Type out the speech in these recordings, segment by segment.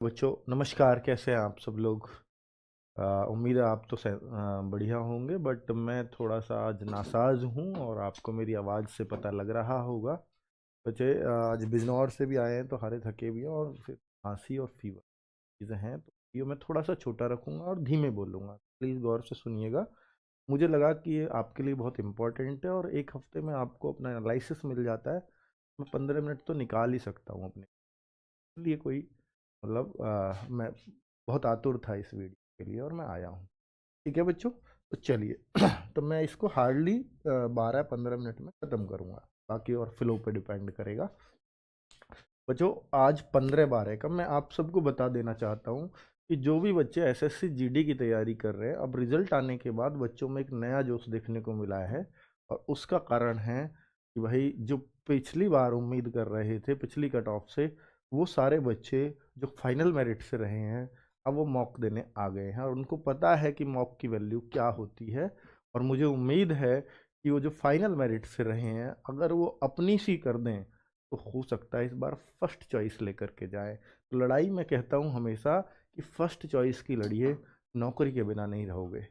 बच्चों नमस्कार। कैसे हैं आप सब लोग? उम्मीद है आप तो बढ़िया होंगे, बट मैं थोड़ा सा आज नासाज हूँ और आपको मेरी आवाज़ से पता लग रहा होगा। बच्चे आज बिजनौर से भी आए हैं तो हारे थके भी हैं, और फिर खांसी और फीवर चीज़ें हैं, तो ये मैं थोड़ा सा छोटा रखूँगा और धीमे बोलूँगा। प्लीज़ गौर से सुनिएगा। मुझे लगा कि ये आपके लिए बहुत इम्पोर्टेंट है, और एक हफ्ते में आपको अपना एनालिसिस मिल जाता है। मैं 15 मिनट तो निकाल ही सकता हूँ अपने लिए। कोई मतलब मैं बहुत आतुर था इस वीडियो के लिए और मैं आया हूँ। ठीक है बच्चों, तो चलिए तो मैं इसको हार्डली 12-15 मिनट में ख़त्म करूँगा, बाकी और फ्लो पे डिपेंड करेगा। बच्चों आज 15-12 का मैं आप सबको बता देना चाहता हूँ कि जो भी बच्चे एसएससी जीडी की तैयारी कर रहे हैं, अब रिजल्ट आने के बाद बच्चों में एक नया जोश देखने को मिला है। और उसका कारण है कि भाई जो पिछली बार उम्मीद कर रहे थे पिछली कट ऑफ से, वो सारे बच्चे जो फाइनल मेरिट से रहे हैं अब वो मॉक देने आ गए हैं, और उनको पता है कि मॉक की वैल्यू क्या होती है। और मुझे उम्मीद है कि वो जो फाइनल मेरिट से रहे हैं, अगर वो अपनी सी कर दें तो हो सकता है इस बार फर्स्ट चॉइस लेकर के जाए। तो लड़ाई मैं कहता हूँ हमेशा कि फर्स्ट चॉइस की लड़िए, नौकरी के बिना नहीं रहोगे।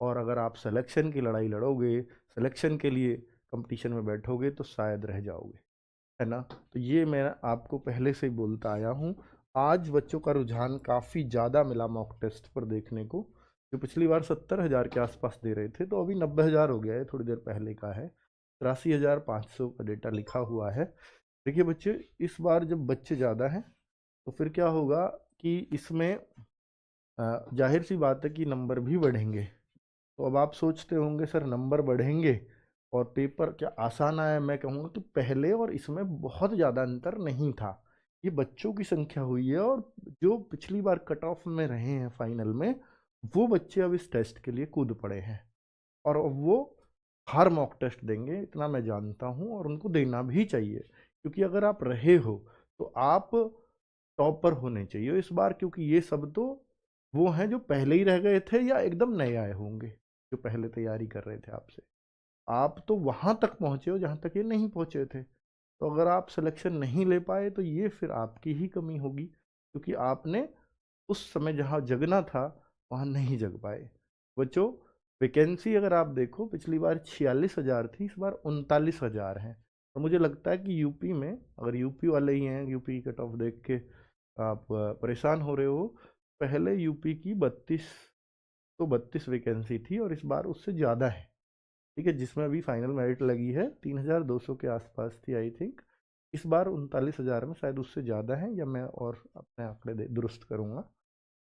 और अगर आप सिलेक्शन की लड़ाई लड़ोगे, सिलेक्शन के लिए कंपटीशन में बैठोगे, तो शायद रह जाओगे, है ना। तो ये मैं आपको पहले से ही बोलता आया हूँ। आज बच्चों का रुझान काफ़ी ज़्यादा मिला मॉक टेस्ट पर देखने को। जो पिछली बार 70,000 के आसपास दे रहे थे, तो अभी 90,000 हो गया है, थोड़ी देर पहले का है। 83,500 का डेटा लिखा हुआ है। देखिए बच्चे, इस बार जब बच्चे ज़्यादा हैं तो फिर क्या होगा कि इसमें जाहिर सी बात है कि नंबर भी बढ़ेंगे। तो अब आप सोचते होंगे सर नंबर बढ़ेंगे और पेपर क्या आसान आया? मैं कहूँगा कि पहले और इसमें बहुत ज़्यादा अंतर नहीं था। ये बच्चों की संख्या हुई है, और जो पिछली बार कट ऑफ में रहे हैं फाइनल में, वो बच्चे अब इस टेस्ट के लिए कूद पड़े हैं। और अब वो हर मॉक टेस्ट देंगे, इतना मैं जानता हूँ, और उनको देना भी चाहिए। क्योंकि अगर आप रहे हो तो आप टॉपर होने चाहिए इस बार, क्योंकि ये सब तो वो हैं जो पहले ही रह गए थे या एकदम नए आए होंगे, जो पहले तैयारी कर रहे थे आपसे। आप तो वहां तक पहुंचे हो जहां तक ये नहीं पहुंचे थे। तो अगर आप सिलेक्शन नहीं ले पाए तो ये फिर आपकी ही कमी होगी, क्योंकि आपने उस समय जहां जगना था वहां नहीं जग पाए। बच्चों, वैकेंसी अगर आप देखो, पिछली बार 46,000 थी, इस बार 39,000 है। और मुझे लगता है कि यूपी में, अगर यूपी वाले ही हैं, यूपी की कट ऑफ देख के आप परेशान हो रहे हो, पहले यूपी की 32 वैकेंसी थी और इस बार उससे ज़्यादा है। ठीक है, जिसमें अभी फाइनल मेरिट लगी है 3,200 के आसपास थी आई थिंक। इस बार 39,000 में शायद उससे ज़्यादा है, या मैं और अपने आंकड़े दुरुस्त करूँगा।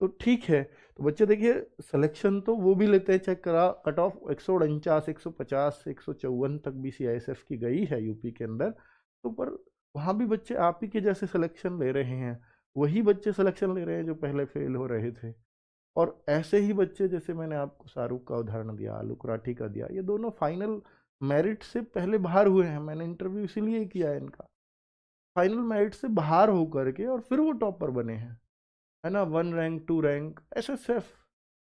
तो ठीक है। तो बच्चे देखिए, सिलेक्शन तो वो भी लेते हैं चेक करा, कट ऑफ 149, 150, 154 तक भी सीआईएसएफ की गई है यूपी के अंदर। तो पर वहाँ भी बच्चे आप ही के जैसे सिलेक्शन ले रहे हैं, वही बच्चे सिलेक्शन ले रहे हैं जो पहले फेल हो रहे थे। और ऐसे ही बच्चे, जैसे मैंने आपको शाहरुख का उदाहरण दिया, आलू कराठी का दिया, ये दोनों फाइनल मेरिट से पहले बाहर हुए हैं। मैंने इंटरव्यू इसीलिए किया है इनका। फाइनल मेरिट से बाहर होकर के और फिर वो टॉपर बने हैं, है ना। 1 रैंक 2 रैंक ऐसे सिर्फ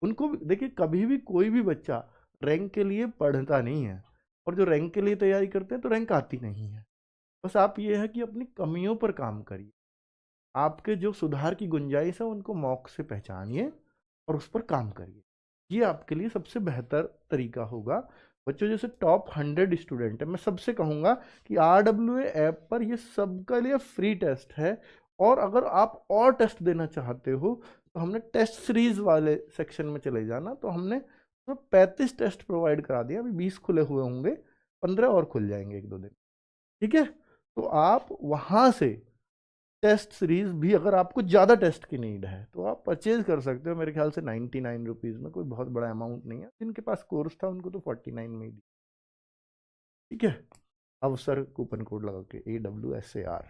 उनको देखिए, कभी भी कोई भी बच्चा रैंक के लिए पढ़ता नहीं है, और जो रैंक के लिए तैयारी करते हैं तो रैंक आती नहीं है। बस आप ये है कि अपनी कमियों पर काम करिए, आपके जो सुधार की गुंजाइश है उनको मौक से पहचानिए और उस पर काम करिए। ये आपके लिए सबसे बेहतर तरीका होगा। बच्चों, जैसे टॉप 100 स्टूडेंट है, मैं सबसे कहूँगा कि RWA ऐप पर ये सबके लिए फ्री टेस्ट है। और अगर आप और टेस्ट देना चाहते हो तो हमने टेस्ट सीरीज वाले सेक्शन में चले जाना, तो हमने 35 टेस्ट प्रोवाइड करा दिया। अभी 20 खुले हुए होंगे, 15 और खुल जाएंगे 1-2 दिन। ठीक है, तो आप वहाँ से टेस्ट सीरीज भी, अगर आपको ज़्यादा टेस्ट की नीड है तो आप परचेज कर सकते हो। मेरे ख्याल से 99 रुपीज़ में, कोई बहुत बड़ा अमाउंट नहीं है। जिनके पास कोर्स था उनको तो 49 में ही दी। ठीक है, अवसर कूपन कोड लगा के AWSAR।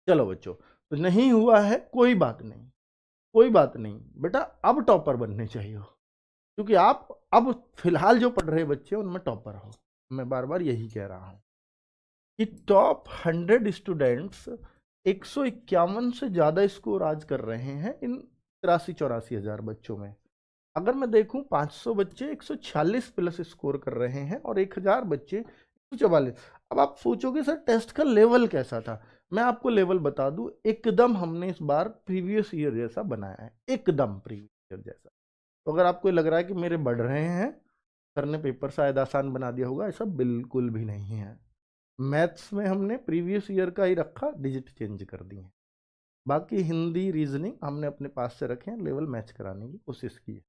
चलो बच्चों, तो नहीं हुआ है, कोई बात नहीं, कोई बात नहीं बेटा, अब टॉपर बनने चाहिए हो, क्योंकि आप अब फिलहाल जो पढ़ रहे बच्चे उनमें टॉपर हो। मैं बार बार यही कह रहा हूँ कि टॉप 100 स्टूडेंट्स 151 से ज़्यादा स्कोर आज कर रहे हैं इन 83-84 हज़ार बच्चों में। अगर मैं देखूं, 500 बच्चे 146 प्लस स्कोर कर रहे हैं और 1,000 बच्चे 144। अब आप सोचोगे सर टेस्ट का लेवल कैसा था? मैं आपको लेवल बता दूं, एकदम हमने इस बार प्रीवियस ईयर जैसा बनाया है, एकदम प्रीवियस ईयर जैसा। तो अगर आपको लग रहा है कि मेरे बढ़ रहे हैं, सर ने पेपर शायद आसान बना दिया होगा, ऐसा बिल्कुल भी नहीं है। मैथ्स में हमने प्रीवियस ईयर का ही रखा, डिजिट चेंज कर दिए। बाकी हिंदी रीजनिंग हमने अपने पास से रखे हैं, लेवल मैच कराने की कोशिश की है।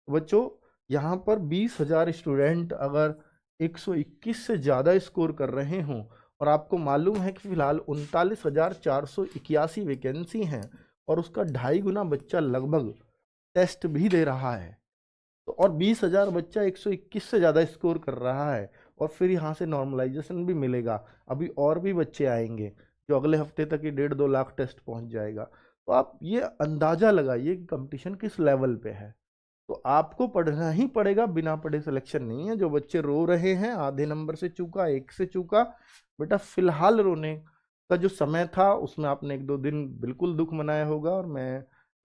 बच्चों, यहाँ पर 20,000 स्टूडेंट अगर 121 से ज़्यादा स्कोर कर रहे हों, और आपको मालूम है कि फिलहाल 39,481 वैकेंसी हैं, और उसका 2.5 गुना बच्चा लगभग टेस्ट भी दे रहा है, तो और 20,000 बच्चा 121 से ज़्यादा स्कोर कर रहा है, और फिर यहाँ से नॉर्मलाइजेशन भी मिलेगा। अभी और भी बच्चे आएंगे जो अगले हफ्ते तक ही 1.5-2 लाख टेस्ट पहुँच जाएगा। तो आप ये अंदाज़ा लगाइए कि कंपटीशन किस लेवल पे है। तो आपको पढ़ना ही पड़ेगा, बिना पढ़े सिलेक्शन नहीं है। जो बच्चे रो रहे हैं आधे नंबर से चूका, 1 से चूका, बेटा फिलहाल रोने का जो समय था उसमें आपने 1-2 दिन बिल्कुल दुख मनाया होगा, और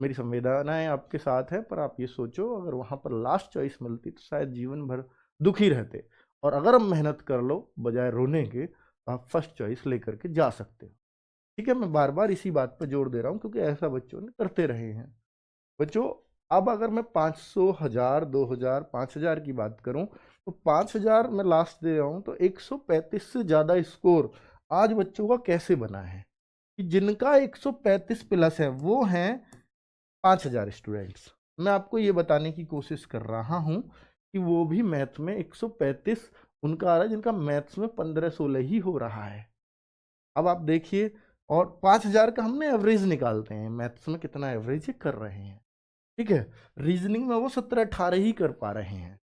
मेरी संवेदनाएं आपके साथ है। पर आप ये सोचो, अगर वहां पर लास्ट चॉइस मिलती तो शायद जीवन भर दुखी रहते, और अगर हम मेहनत कर लो बजाय रोने के, तो आप फर्स्ट चॉइस लेकर के जा सकते हो। ठीक है, मैं बार बार इसी बात पर जोर दे रहा हूँ क्योंकि ऐसा बच्चों ने करते रहे हैं। बच्चों, अब अगर मैं 500, 1000, 2000, 5000 की बात करूं, तो 5000 मैं लास्ट दे रहा हूं, तो 135 से ज़्यादा स्कोर आज बच्चों का कैसे बना है कि जिनका 135 प्लस है वो हैं 5000 स्टूडेंट्स। मैं आपको ये बताने की कोशिश कर रहा हूं कि वो भी मैथ में 135 उनका आ रहा है जिनका मैथ्स में 15-16 ही हो रहा है। अब आप देखिए, और 5000 का हमने एवरेज निकालते हैं, मैथ्स में कितना एवरेज कर रहे हैं। ठीक है, रीजनिंग में वो 17-18 ही कर पा रहे हैं।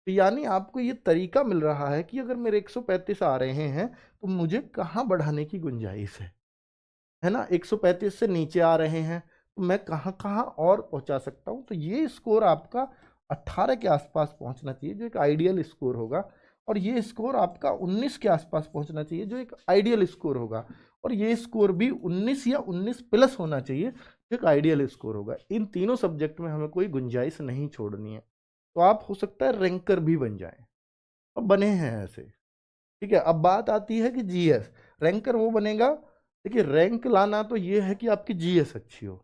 तो यानी आपको ये तरीका मिल रहा है कि अगर मेरे 135 आ रहे हैं तो मुझे कहाँ बढ़ाने की गुंजाइश है ना। 135 से नीचे आ रहे हैं तो मैं कहाँ कहाँ और पहुंचा सकता हूँ। तो ये स्कोर आपका 18 के आसपास पहुंचना चाहिए, जो एक आइडियल स्कोर होगा, और ये स्कोर आपका 19 के आसपास पहुंचना चाहिए, जो एक आइडियल स्कोर होगा, और ये स्कोर भी 19 या 19 प्लस होना चाहिए, जो एक आइडियल स्कोर होगा। इन तीनों सब्जेक्ट में हमें कोई गुंजाइश नहीं छोड़नी है। तो आप हो सकता है रैंकर भी बन जाएं, और बने हैं ऐसे। ठीक है, अब बात आती है कि जीएस रैंकर वो बनेगा। देखिए, रैंक लाना तो ये है कि आपकी जीएस अच्छी हो,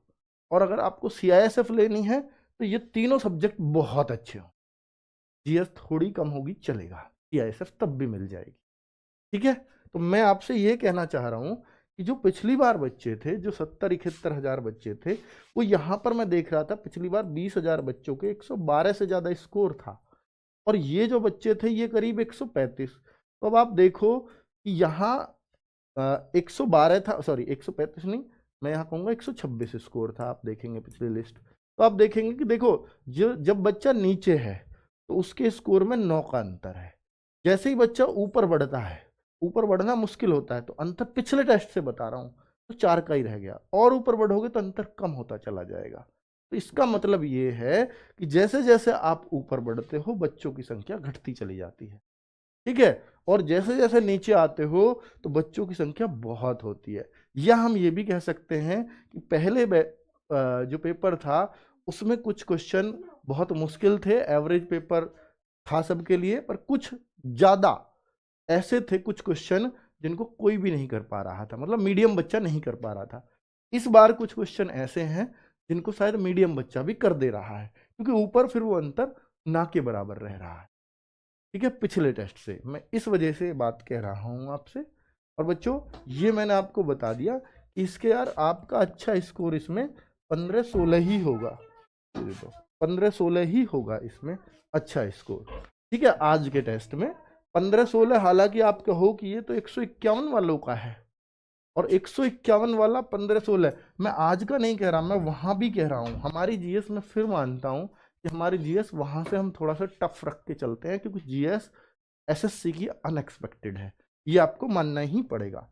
और अगर आपको सीआईएसएफ लेनी है तो ये तीनों सब्जेक्ट बहुत अच्छे हो। जीएस थोड़ी कम होगी चलेगा, सीआईएसएफ तब भी मिल जाएगी। ठीक है, तो मैं आपसे ये कहना चाह रहा हूं कि जो पिछली बार बच्चे थे, जो 70-71 हजार बच्चे थे, वो यहां पर मैं देख रहा था पिछली बार 20,000 बच्चों के 112 से ज्यादा स्कोर था, और ये जो बच्चे थे ये करीब 135। तो अब आप देखो कि यहाँ 112 था, सॉरी 135 नहीं, मैं यहाँ कहूँगा 126 स्कोर था। आप देखेंगे पिछली लिस्ट तो आप देखेंगे कि देखो, जो जब बच्चा नीचे है तो उसके स्कोर में 9 का अंतर है। जैसे ही बच्चा ऊपर बढ़ता है, ऊपर बढ़ना मुश्किल होता है, तो अंतर पिछले टेस्ट से बता रहा हूँ, तो 4 का ही रह गया, और ऊपर बढ़ोगे तो अंतर कम होता चला जाएगा। तो इसका मतलब ये है कि जैसे जैसे आप ऊपर बढ़ते हो बच्चों की संख्या घटती चली जाती है। ठीक है, और जैसे जैसे नीचे आते हो तो बच्चों की संख्या बहुत होती है। या हम ये भी कह सकते हैं कि पहले जो पेपर था उसमें कुछ क्वेश्चन बहुत मुश्किल थे, एवरेज पेपर था सबके लिए, पर कुछ ज्यादा ऐसे थे कुछ क्वेश्चन जिनको कोई भी नहीं कर पा रहा था, मतलब मीडियम बच्चा नहीं कर पा रहा था। इस बार कुछ क्वेश्चन ऐसे हैं जिनको शायद मीडियम बच्चा भी कर दे रहा है, क्योंकि ऊपर फिर वो अंतर ना के बराबर रह रहा है। ठीक है, पिछले टेस्ट से मैं इस वजह से बात कह रहा हूं आपसे। और बच्चों, ये मैंने आपको बता दिया कि इसके यार आपका अच्छा स्कोर इसमें 15-16 ही होगा। ये देखो, 15-16 ही होगा इसमें अच्छा स्कोर। ठीक है, आज के टेस्ट में 15-16, हालांकि आप कहो कि ये तो 151 वालों का है, और 151 वाला 15-16 मैं आज का नहीं कह रहा, मैं वहां भी कह रहा हूं। हमारी जीएस में फिर मानता हूं कि हमारी जीएस वहां से हम थोड़ा सा टफ रख के चलते हैं, क्योंकि जीएस एसएससी की अनएक्सपेक्टेड है, ये आपको मानना ही पड़ेगा।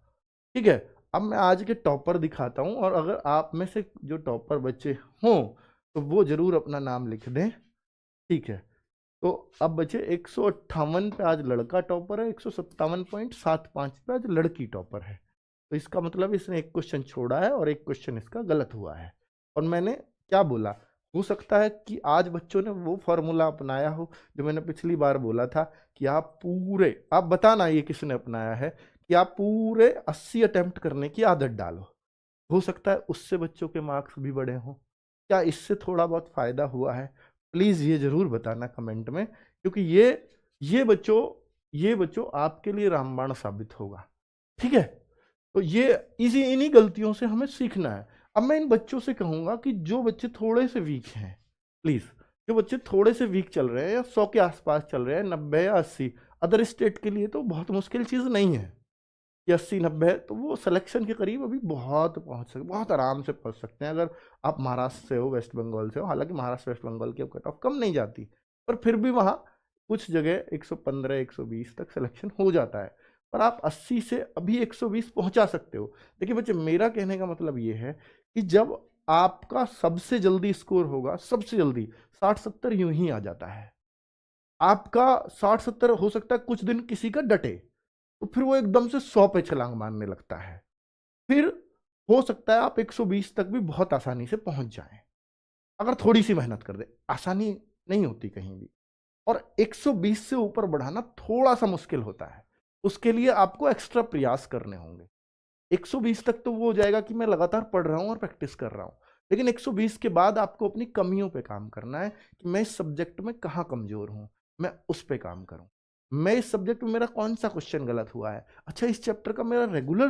ठीक है, अब मैं आज के टॉपर दिखाता हूं, और अगर आप में से जो टॉपर बच्चे हों तो वो जरूर अपना नाम लिख दें। ठीक है, तो अब बचे 158 पे आज लड़का टॉपर है, 157.75 पे आज लड़की टॉपर है। तो इसका मतलब इसने एक क्वेश्चन छोड़ा है और एक क्वेश्चन इसका गलत हुआ है। और मैंने क्या बोला, हो सकता है कि आज बच्चों ने वो फॉर्मूला अपनाया हो जो मैंने पिछली बार बोला था कि आप पूरे, आप बताना ये किसने अपनाया है, कि आप पूरे 80 अटेम्प्ट करने की आदत डालो। हो सकता है उससे बच्चों के मार्क्स भी बढ़े हों। क्या इससे थोड़ा बहुत फायदा हुआ है? प्लीज ये जरूर बताना कमेंट में, क्योंकि ये बच्चों ये बच्चों आपके लिए रामबाण साबित होगा। ठीक है, तो ये इन्हीं गलतियों से हमें सीखना है। अब मैं इन बच्चों से कहूंगा कि जो बच्चे थोड़े से वीक हैं, प्लीज, जो बच्चे थोड़े से वीक चल रहे हैं या 100 के आसपास चल रहे हैं, 90 या 80, अदर स्टेट के लिए तो बहुत मुश्किल चीज नहीं है कि 80-90, तो वो सिलेक्शन के करीब अभी बहुत पहुंच सकते, बहुत आराम से पहुंच सकते हैं अगर आप महाराष्ट्र से हो, वेस्ट बंगाल से हो। हालांकि महाराष्ट्र वेस्ट बंगाल की अब कट ऑफ कम नहीं जाती, पर फिर भी वहाँ कुछ जगह 115-120 तक सिलेक्शन हो जाता है, पर आप 80 से अभी 120 पहुंचा सकते हो। देखिए बच्चे, मेरा कहने का मतलब ये है कि जब आपका सबसे जल्दी स्कोर होगा, सबसे जल्दी 60-70 यूं ही आ जाता है। आपका 60-70 हो सकता है कुछ दिन किसी का डटे, तो फिर वो एकदम से 100 पे छलांग मारने लगता है। फिर हो सकता है आप 120 तक भी बहुत आसानी से पहुंच जाएं, अगर थोड़ी सी मेहनत कर दे। आसानी नहीं होती कहीं भी, और 120 से ऊपर बढ़ाना थोड़ा सा मुश्किल होता है। उसके लिए आपको एक्स्ट्रा प्रयास करने होंगे। 120 तक तो वो हो जाएगा कि मैं लगातार पढ़ रहा हूं और प्रैक्टिस कर रहा हूं, लेकिन 120 के बाद आपको अपनी कमियों पे काम करना है कि मैं इस सब्जेक्ट में कहाँ कमजोर हूं, मैं उस पे काम करूं। मैं इस सब्जेक्ट में मेरा कौन सा क्वेश्चन गलत हुआ है, अच्छा इस चैप्टर का मेरा रेगुलर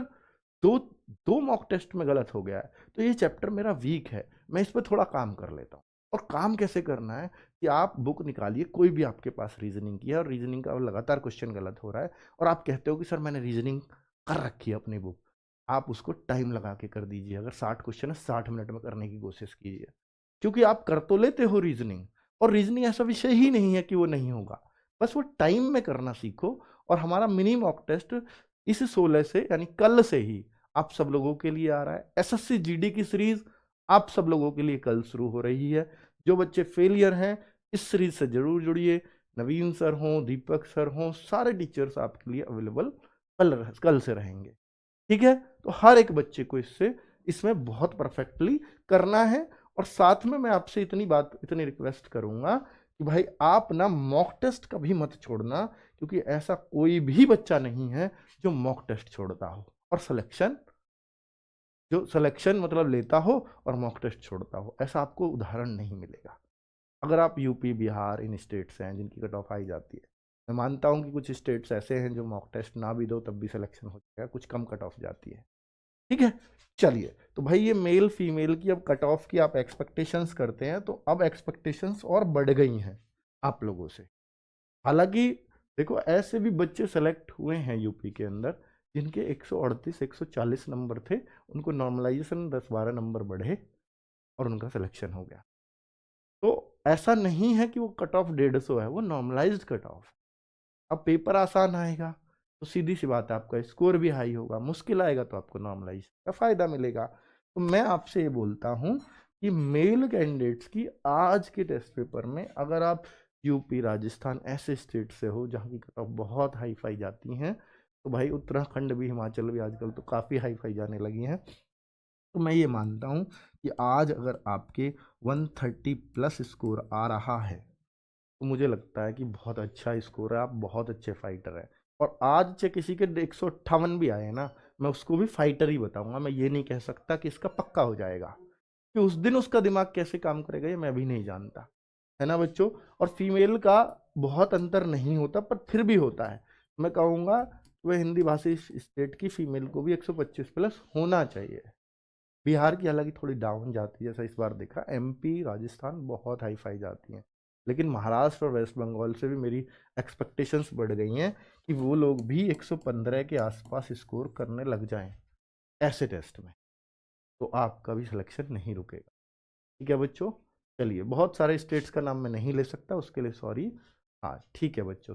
दो दो मॉक टेस्ट में गलत हो गया है, तो ये चैप्टर मेरा वीक है, मैं इस पर थोड़ा काम कर लेता हूँ। और काम कैसे करना है कि आप बुक निकालिए, कोई भी आपके पास रीजनिंग की है और रीजनिंग का लगातार क्वेश्चन गलत हो रहा है, और आप कहते हो कि सर मैंने रीजनिंग कर रखी है अपनी बुक, आप उसको टाइम लगा के कर दीजिए। अगर 60 क्वेश्चन है, 60 मिनट में करने की कोशिश कीजिए, क्योंकि आप कर तो लेते हो रीजनिंग, और रीजनिंग ऐसा विषय ही नहीं है कि वो नहीं होगा, बस वो टाइम में करना सीखो। और हमारा मिनी मॉक टेस्ट इस 16 से, यानी कल से ही आप सब लोगों के लिए आ रहा है। एसएससी जीडी की सीरीज आप सब लोगों के लिए कल शुरू हो रही है। जो बच्चे फेलियर हैं, इस सीरीज से जरूर जुड़िए। नवीन सर हों, दीपक सर हों, सारे टीचर्स आपके लिए अवेलेबल कल से रहेंगे। ठीक है, तो हर एक बच्चे को इसमें बहुत परफेक्टली करना है। और साथ में मैं आपसे इतनी रिक्वेस्ट करूंगा कि भाई आप ना मॉक टेस्ट कभी मत छोड़ना, क्योंकि ऐसा कोई भी बच्चा नहीं है जो मॉक टेस्ट छोड़ता हो और सिलेक्शन मतलब लेता हो और मॉक टेस्ट छोड़ता हो, ऐसा आपको उदाहरण नहीं मिलेगा। अगर आप यूपी बिहार इन स्टेट्स हैं जिनकी कट ऑफ आई जाती है, मैं मानता हूं कि कुछ स्टेट्स ऐसे हैं जो मॉक टेस्ट ना भी दो तब भी सिलेक्शन हो जाएगा, कुछ कम कट ऑफ जाती है। ठीक है, चलिए, तो भाई ये मेल फीमेल की अब कट ऑफ की आप एक्सपेक्टेशंस करते हैं, तो अब एक्सपेक्टेशंस और बढ़ गई हैं आप लोगों से। हालांकि देखो, ऐसे भी बच्चे सेलेक्ट हुए हैं यूपी के अंदर जिनके 138 140 नंबर थे, उनको नॉर्मलाइजेशन 10-12 नंबर बढ़े और उनका सिलेक्शन हो गया। तो ऐसा नहीं है कि वो कट ऑफ 150 है, वो नॉर्मलाइज्ड कट ऑफ। अब पेपर आसान आएगा तो सीधी सी बात है, आपका स्कोर भी हाई होगा, मुश्किल आएगा तो आपको नॉर्मलाइज का फायदा मिलेगा। तो मैं आपसे ये बोलता हूँ कि मेल कैंडिडेट्स की आज के टेस्ट पेपर में, अगर आप यूपी राजस्थान ऐसे स्टेट से हो जहाँ की कट ऑफ बहुत हाई फाई जाती हैं, तो भाई उत्तराखंड भी हिमाचल भी आजकल तो काफ़ी हाई फाई जाने लगी हैं, तो मैं ये मानता हूँ कि आज अगर आपके 130 प्लस स्कोर आ रहा है, तो मुझे लगता है कि बहुत अच्छा स्कोर है, आप बहुत अच्छे फाइटर हैं। और आज चाहे किसी के 158 भी आए ना, मैं उसको भी फाइटर ही बताऊंगा, मैं ये नहीं कह सकता कि इसका पक्का हो जाएगा, कि उस दिन उसका दिमाग कैसे काम करेगा ये मैं भी नहीं जानता, है ना बच्चों। और फीमेल का बहुत अंतर नहीं होता, पर फिर भी होता है। मैं कहूँगा वह हिंदी भाषी स्टेट की फीमेल को भी 125 प्लस होना चाहिए। बिहार की हालांकि थोड़ी डाउन जाती है, जैसा इस बार देखा, एमपी राजस्थान बहुत हाई फाई जाती हैं, लेकिन महाराष्ट्र और वेस्ट बंगाल से भी मेरी एक्सपेक्टेशंस बढ़ गई हैं कि वो लोग भी 115 के आसपास स्कोर करने लग जाएं ऐसे टेस्ट में, तो आपका भी सिलेक्शन नहीं रुकेगा। ठीक है बच्चों, चलिए, बहुत सारे स्टेट्स का नाम मैं नहीं ले सकता, उसके लिए सॉरी। हाँ ठीक है बच्चों।